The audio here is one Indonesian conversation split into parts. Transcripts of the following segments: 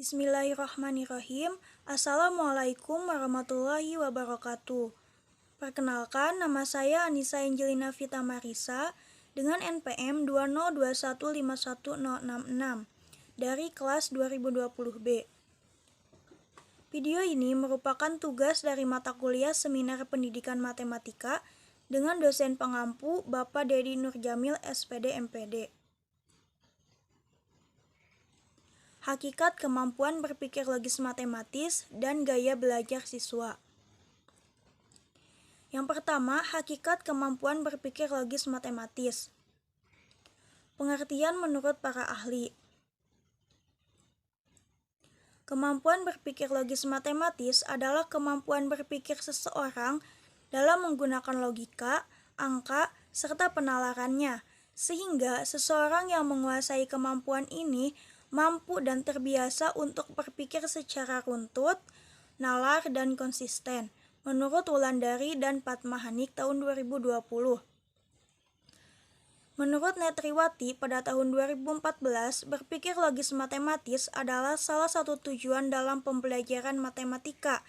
Bismillahirrahmanirrahim. Assalamualaikum warahmatullahi wabarakatuh. Perkenalkan, nama saya Anissa Angelina Vita Marisa dengan NPM 202151066 dari kelas 2020B. Video ini merupakan tugas dari mata kuliah Seminar Pendidikan Matematika dengan dosen pengampu Bapak Dedi Nurjamil SPD MPD. Hakikat kemampuan berpikir logis matematis dan gaya belajar siswa. Yang pertama, hakikat kemampuan berpikir logis matematis. Pengertian menurut para ahli. Kemampuan berpikir logis matematis adalah kemampuan berpikir seseorang dalam menggunakan logika, angka, serta penalarannya, sehingga seseorang yang menguasai kemampuan ini mampu dan terbiasa untuk berpikir secara runtut, nalar, dan konsisten, menurut Wulandari dan Padmahanik tahun 2020. Menurut Netriwati pada tahun 2014, berpikir logis matematis adalah salah satu tujuan dalam pembelajaran matematika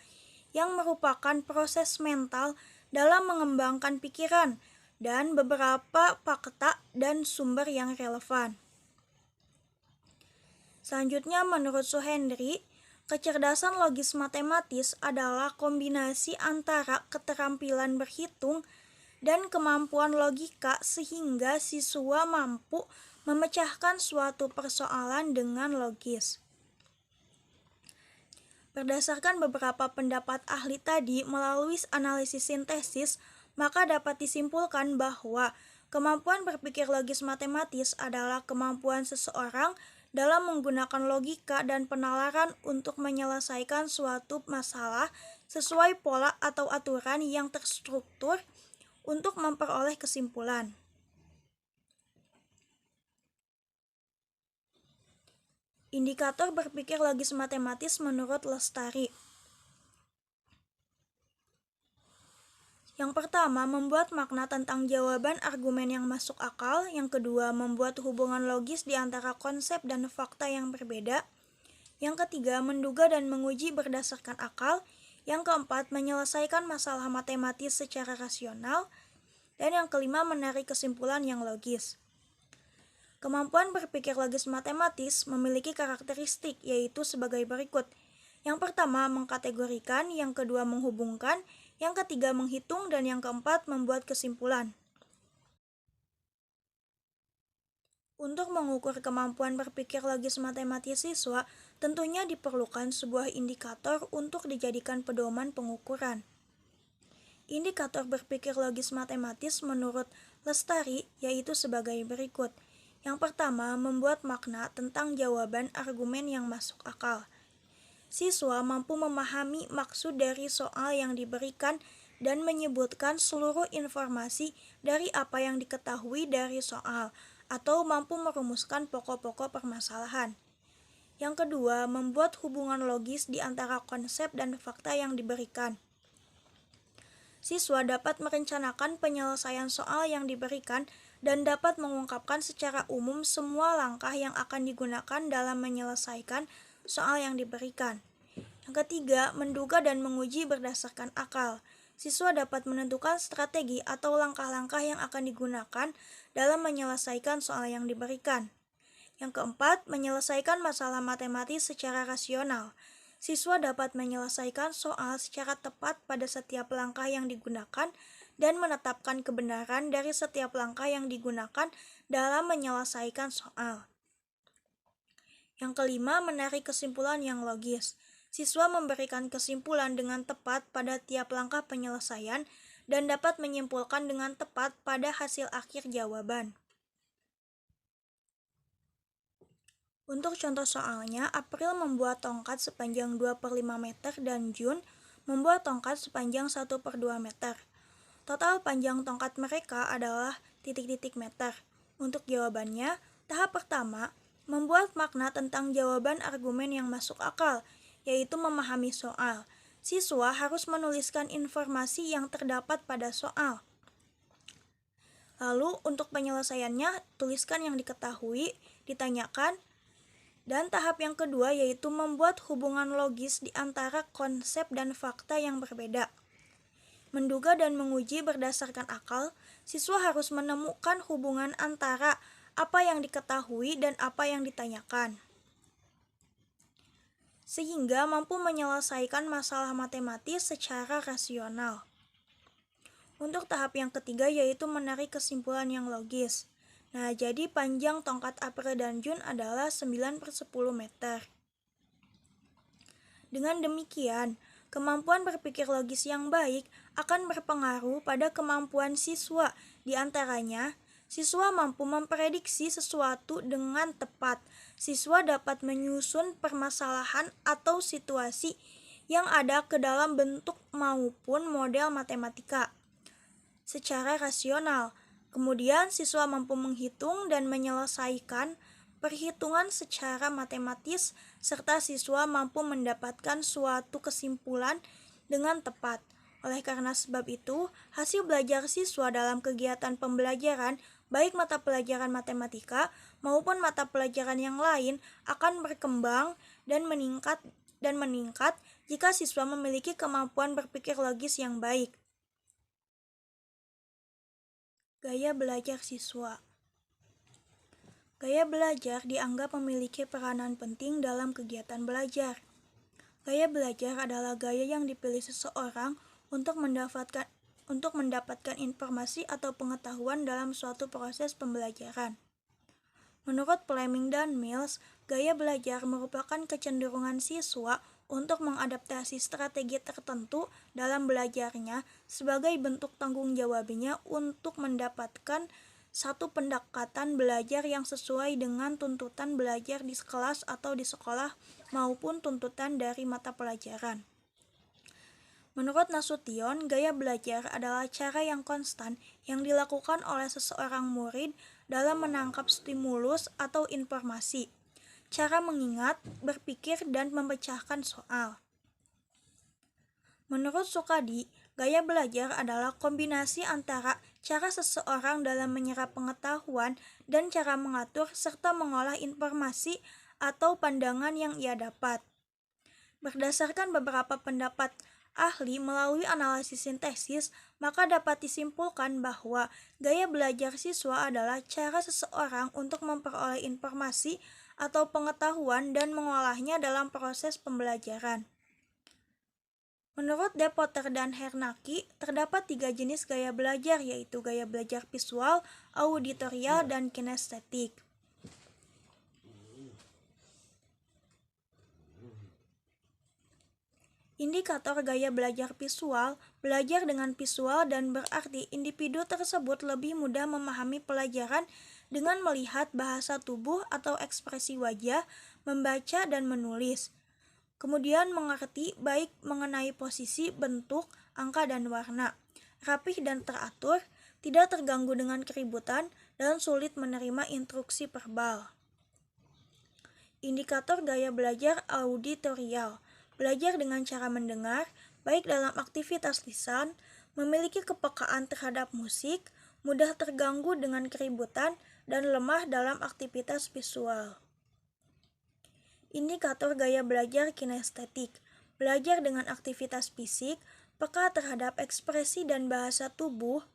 yang merupakan proses mental dalam mengembangkan pikiran dan beberapa fakta dan sumber yang relevan. Selanjutnya, menurut Suhendri, kecerdasan logis matematis adalah kombinasi antara keterampilan berhitung dan kemampuan logika sehingga siswa mampu memecahkan suatu persoalan dengan logis. Berdasarkan beberapa pendapat ahli tadi melalui analisis sintesis, maka dapat disimpulkan bahwa kemampuan berpikir logis matematis adalah kemampuan seseorang dalam menggunakan logika dan penalaran untuk menyelesaikan suatu masalah sesuai pola atau aturan yang terstruktur untuk memperoleh kesimpulan. Indikator berpikir logis matematis menurut Lestari. Yang pertama, membuat makna tentang jawaban argumen yang masuk akal. Yang kedua, membuat hubungan logis di antara konsep dan fakta yang berbeda. Yang ketiga, menduga dan menguji berdasarkan akal. Yang keempat, menyelesaikan masalah matematis secara rasional. Dan yang kelima, menarik kesimpulan yang logis. Kemampuan berpikir logis matematis memiliki karakteristik, yaitu sebagai berikut. Yang pertama, mengkategorikan, yang kedua, menghubungkan, yang ketiga, menghitung, dan yang keempat, membuat kesimpulan. Untuk mengukur kemampuan berpikir logis matematis siswa, tentunya diperlukan sebuah indikator untuk dijadikan pedoman pengukuran. Indikator berpikir logis matematis menurut Lestari yaitu sebagai berikut. Yang pertama, membuat makna tentang jawaban argumen yang masuk akal. Siswa mampu memahami maksud dari soal yang diberikan dan menyebutkan seluruh informasi dari apa yang diketahui dari soal, atau mampu merumuskan pokok-pokok permasalahan. Yang kedua, membuat hubungan logis di antara konsep dan fakta yang diberikan. Siswa dapat merencanakan penyelesaian soal yang diberikan dan dapat mengungkapkan secara umum semua langkah yang akan digunakan dalam menyelesaikan soal yang diberikan. Yang ketiga, menduga dan menguji berdasarkan akal. Siswa dapat menentukan strategi atau langkah-langkah yang akan digunakan dalam menyelesaikan soal yang diberikan. Yang keempat, menyelesaikan masalah matematis secara rasional. Siswa dapat menyelesaikan soal secara tepat pada setiap langkah yang digunakan dan menetapkan kebenaran dari setiap langkah yang digunakan dalam menyelesaikan soal. Yang kelima, menarik kesimpulan yang logis. Siswa memberikan kesimpulan dengan tepat pada tiap langkah penyelesaian dan dapat menyimpulkan dengan tepat pada hasil akhir jawaban. Untuk contoh soalnya, April membuat tongkat sepanjang 2/5 meter dan Jun membuat tongkat sepanjang 1/2 meter. Total panjang tongkat mereka adalah titik-titik meter. Untuk jawabannya, tahap pertama, membuat makna tentang jawaban argumen yang masuk akal, yaitu memahami soal. Siswa harus menuliskan informasi yang terdapat pada soal. Lalu, untuk penyelesaiannya, tuliskan yang diketahui, ditanyakan, Dan tahap yang kedua yaitu membuat hubungan logis di antara konsep dan fakta yang berbeda. Menduga dan menguji berdasarkan akal, siswa harus menemukan hubungan antara apa yang diketahui dan apa yang ditanyakan, sehingga mampu menyelesaikan masalah matematis secara rasional. Untuk tahap yang ketiga yaitu menarik kesimpulan yang logis. Nah, jadi panjang tongkat Apre dan Jun adalah 9/10 meter. Dengan demikian, kemampuan berpikir logis yang baik akan berpengaruh pada kemampuan siswa. Di antaranya, siswa mampu memprediksi sesuatu dengan tepat. Siswa dapat menyusun permasalahan atau situasi yang ada ke dalam bentuk maupun model matematika secara rasional. Kemudian, siswa mampu menghitung dan menyelesaikan perhitungan secara matematis, serta siswa mampu mendapatkan suatu kesimpulan dengan tepat. Oleh karena sebab itu, hasil belajar siswa dalam kegiatan pembelajaran, baik mata pelajaran matematika maupun mata pelajaran yang lain, akan berkembang dan meningkat jika siswa memiliki kemampuan berpikir logis yang baik. Gaya belajar siswa. Gaya belajar dianggap memiliki peranan penting dalam kegiatan belajar. Gaya belajar adalah gaya yang dipilih seseorang untuk mendapatkan informasi atau pengetahuan dalam suatu proses pembelajaran. Menurut Fleming dan Mills, gaya belajar merupakan kecenderungan siswa untuk mengadaptasi strategi tertentu dalam belajarnya sebagai bentuk tanggung jawabnya untuk mendapatkan satu pendekatan belajar yang sesuai dengan tuntutan belajar di kelas atau di sekolah maupun tuntutan dari mata pelajaran. Menurut Nasution, gaya belajar adalah cara yang konstan yang dilakukan oleh seseorang murid dalam menangkap stimulus atau informasi, cara mengingat, berpikir, dan memecahkan soal. Menurut Sukadi, gaya belajar adalah kombinasi antara cara seseorang dalam menyerap pengetahuan dan cara mengatur serta mengolah informasi atau pandangan yang ia dapat. Berdasarkan beberapa pendapat ahli melalui analisis sintesis, maka dapat disimpulkan bahwa gaya belajar siswa adalah cara seseorang untuk memperoleh informasi atau pengetahuan dan mengolahnya dalam proses pembelajaran. Menurut De Potter dan Hernaki, terdapat 3 jenis gaya belajar, yaitu gaya belajar visual, auditorial, dan kinestetik. Indikator gaya belajar visual, belajar dengan visual dan berarti individu tersebut lebih mudah memahami pelajaran dengan melihat bahasa tubuh atau ekspresi wajah, membaca dan menulis. Kemudian mengerti baik mengenai posisi, bentuk, angka dan warna, rapih dan teratur, tidak terganggu dengan keributan, dan sulit menerima instruksi verbal. Indikator gaya belajar auditorial, belajar dengan cara mendengar, baik dalam aktivitas lisan, memiliki kepekaan terhadap musik, mudah terganggu dengan keributan, dan lemah dalam aktivitas visual. Indikator gaya belajar kinestetik, belajar dengan aktivitas fisik, peka terhadap ekspresi dan bahasa tubuh,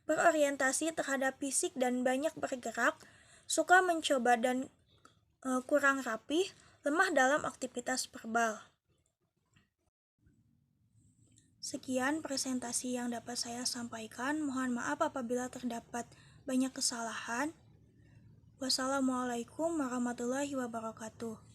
berorientasi terhadap fisik dan banyak bergerak, suka mencoba dan kurang rapih, lemah dalam aktivitas verbal. Sekian presentasi yang dapat saya sampaikan. Mohon maaf apabila terdapat banyak kesalahan. Wassalamualaikum warahmatullahi wabarakatuh.